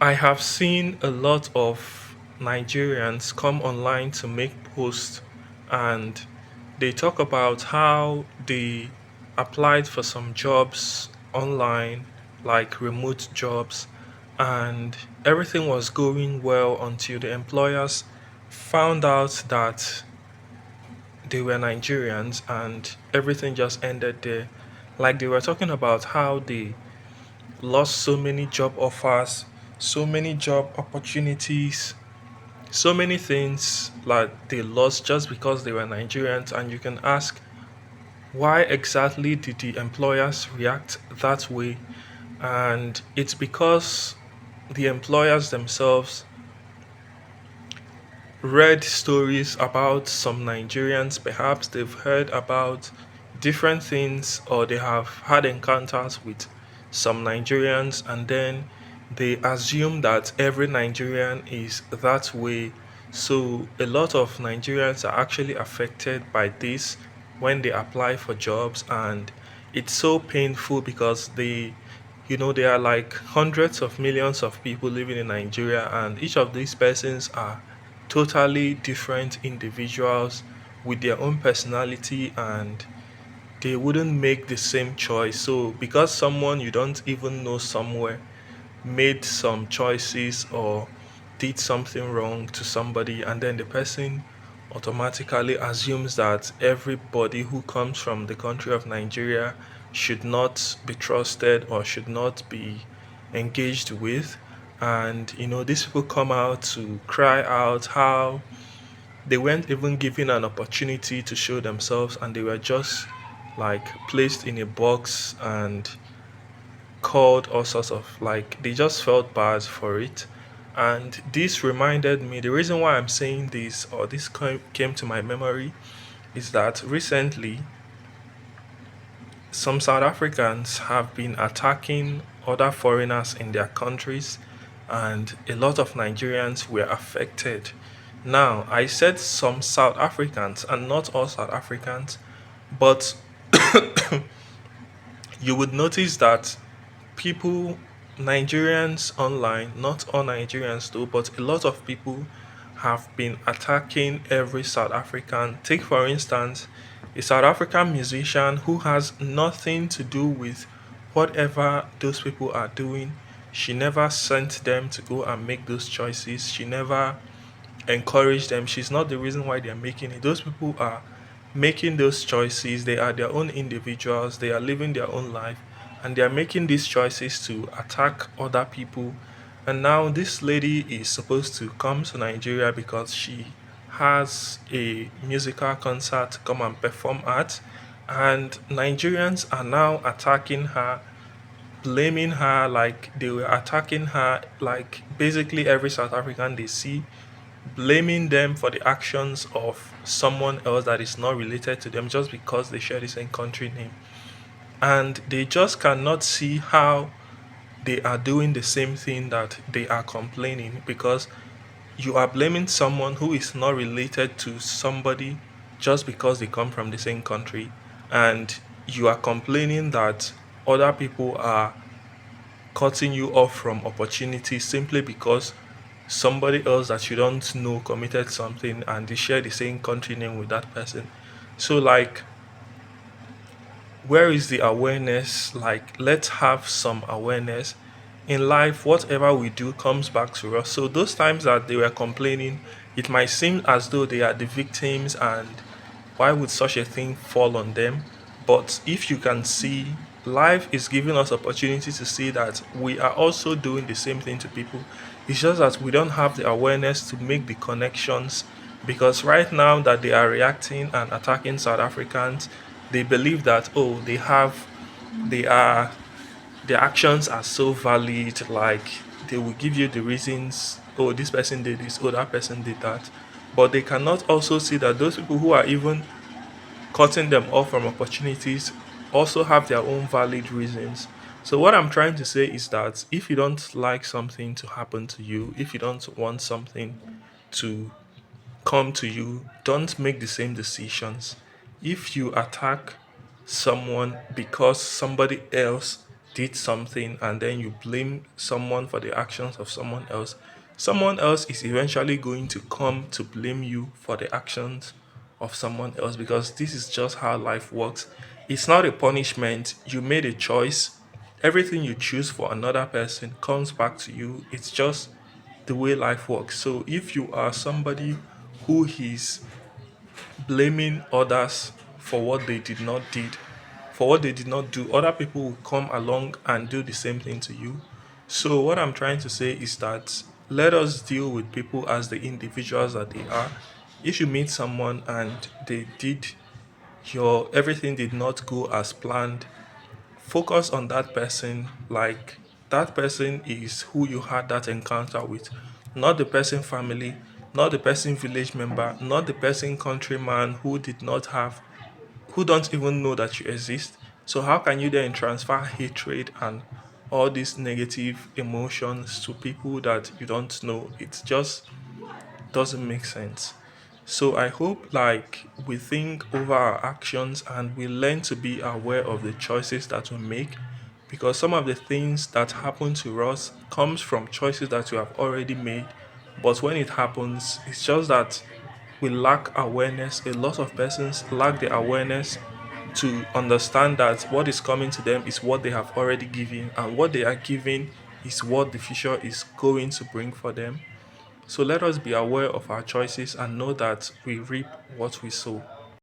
I have seen a lot of Nigerians come online to make posts and they talk about how they applied for some jobs online, like remote jobs, and everything was going well until the employers found out that they were Nigerians and everything just ended there. Like they were talking about how they lost so many job offers, so many job opportunities, so many things like they lost just because they were Nigerians. And you can ask, why exactly did the employers react that way? And it's because the employers themselves read stories about some Nigerians. Perhaps they've heard about different things or they have had encounters with some Nigerians, and then they assume that every Nigerian is that way. So a lot of Nigerians are actually affected by this when they apply for jobs, and it's so painful because there are like hundreds of millions of people living in Nigeria, and each of these persons are totally different individuals with their own personality, and they wouldn't make the same choice. So because someone you don't even know somewhere made some choices or did something wrong to somebody, and then the person automatically assumes that everybody who comes from the country of Nigeria should not be trusted or should not be engaged with. And these people come out to cry out how they weren't even given an opportunity to show themselves, and they were just like placed in a box and called all sorts of, like, they just felt bad for it. And this reminded me, the reason why I'm saying this, or this came to my memory, is that recently some South Africans have been attacking other foreigners in their countries, and a lot of Nigerians were affected. Now, I said some South Africans and not all South Africans, but you would notice that people, Nigerians online, not all Nigerians though, but a lot of people have been attacking every South African. Take, for instance, a South African musician who has nothing to do with whatever those people are doing. She never sent them to go and make those choices. She never encourage them. She's not the reason why they're making it. Those people are making those choices. They are their own individuals. They are living their own life, and they are making these choices to attack other people. And now this lady is supposed to come to Nigeria because she has a musical concert to come and perform at. And Nigerians are now attacking her, blaming her, like they were attacking her, like basically every South African they see, blaming them for the actions of someone else that is not related to them just because they share the same country name. And they just cannot see how they are doing the same thing that they are complaining, because you are blaming someone who is not related to somebody just because they come from the same country, and you are complaining that other people are cutting you off from opportunities simply because somebody else that you don't know committed something and they share the same country name with that person. So, like, where is the awareness? Like, let's have some awareness in life. Whatever we do comes back to us. So those times that they were complaining, it might seem as though they are the victims, and why would such a thing fall on them? But if you can see, life is giving us opportunity to see that we are also doing the same thing to people. It's just that we don't have the awareness to make the connections, because right now that they are reacting and attacking South Africans, they believe that, oh, they are their actions are so valid, like they will give you the reasons, oh, this person did this, oh, that person did that. But they cannot also see that those people who are even cutting them off from opportunities also have their own valid reasons. So what I'm trying to say is that if you don't like something to happen to you, if you don't want something to come to you, don't make the same decisions. If you attack someone because somebody else did something and then you blame someone for the actions of someone else is eventually going to come to blame you for the actions of someone else, because this is just how life works. It's not a punishment. You made a choice. Everything you choose for another person comes back to you. It's just the way life works. So if you are somebody who is blaming others for what they did not do, other people will come along and do the same thing to you. So what I'm trying to say is that let us deal with people as the individuals that they are. If you meet someone and they did your everything did not go as planned, focus on that person. Like, that person is who you had that encounter with, not the person family, not the person village member, not the person countryman who don't even know that you exist. So how can you then transfer hatred and all these negative emotions to people that you don't know? It just doesn't make sense. So I hope like we think over our actions and we learn to be aware of the choices that we make, because some of the things that happen to us comes from choices that we have already made. But when it happens, it's just that we lack awareness. A lot of persons lack the awareness to understand that what is coming to them is what they have already given, and what they are giving is what the future is going to bring for them. So let us be aware of our choices and know that we reap what we sow.